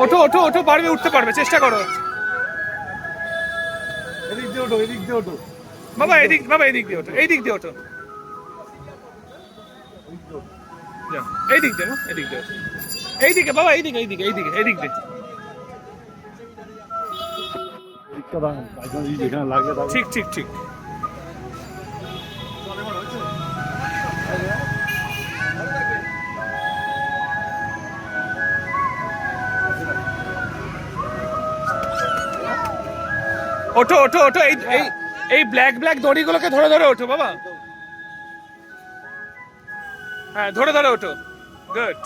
ওঠো ওঠো ওঠো, পারবে, উঠতে পারবে, চেষ্টা করো। এদিক দিয়ে ওঠো, এদিক দিয়ে ওঠো বাবা এদিক, বাবা এদিক দিয়ে ওঠো, এই দিক দিয়ে ওঠো, যাও, এই দিক দিয়ে, এদিক দিয়ে ওঠো, এইদিকে বাবা, এইদিকে এইদিকে এইদিকে এইদিক দিয়ে। যেখানে লাগে ঠিক ঠিক ঠিক। ওঠো ওঠো ওঠো, এই এই এই ব্ল্যাক ব্ল্যাক দড়িগুলোকে ধরে ধরে ওঠো বাবা। হ্যাঁ ধরে ধরে ওঠো, গুড।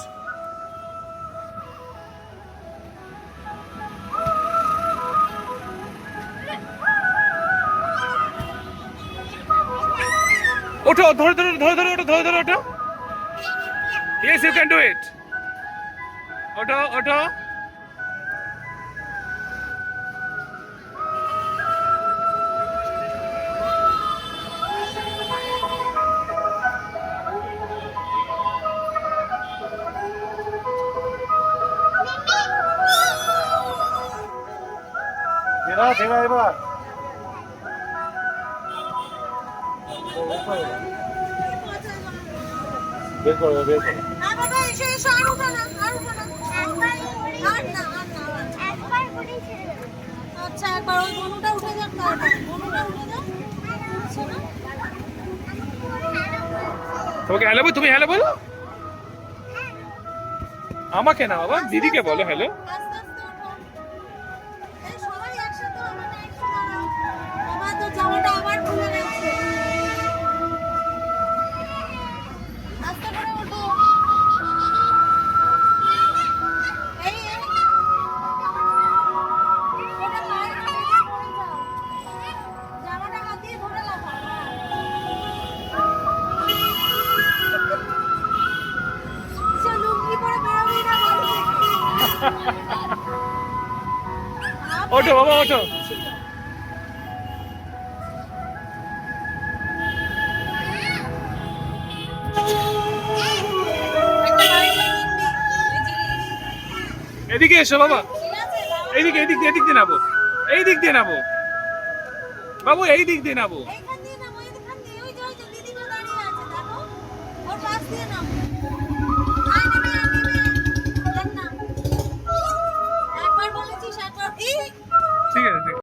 ওঠো, ধরে ধরে ধরে ধরে ওঠো, ধরে ধরে ওঠো। Yes you can do it. ওঠো ওঠো। এরা দেখা এবার বের করো, বের করো। আচ্ছা একবার ওই গনুটা উঠে যাক, তারপর গনুটা উঠে যাক। তোমাকে হ্যালো বল, তুমি হ্যালো বলো। আমাকে না বাবা, দিদিকে বলো হ্যালো। আস্তে আস্তে ওঠো। এই সবাই একসাথে হবে না, একটু দাঁড়াও। আমার তো জামাটা আবার খুলে গেছে। আস্তে করে ওঠো। এই এই ওটা পায়ে পড়ে যাও। জামাটা হাত দিয়ে ধরে লাফাও। সে লুঙ্গি পরে বেরোবি না বাড়ি থেকে। ওঠো বাবা ওঠো। এদিকে এসো বাবা, এইদিকে এইদিক দিয়ে, এদিক দিয়ে নাবো, এই দিক দিয়ে নাবো বাবু, এই দিক দিয়ে নাবো। এইখান দিয়ে নামো, এইখান দিয়ে, ওই যে দিদিমা দাঁড়িয়ে আছে দেখো, ওর পাশ দিয়ে নামো।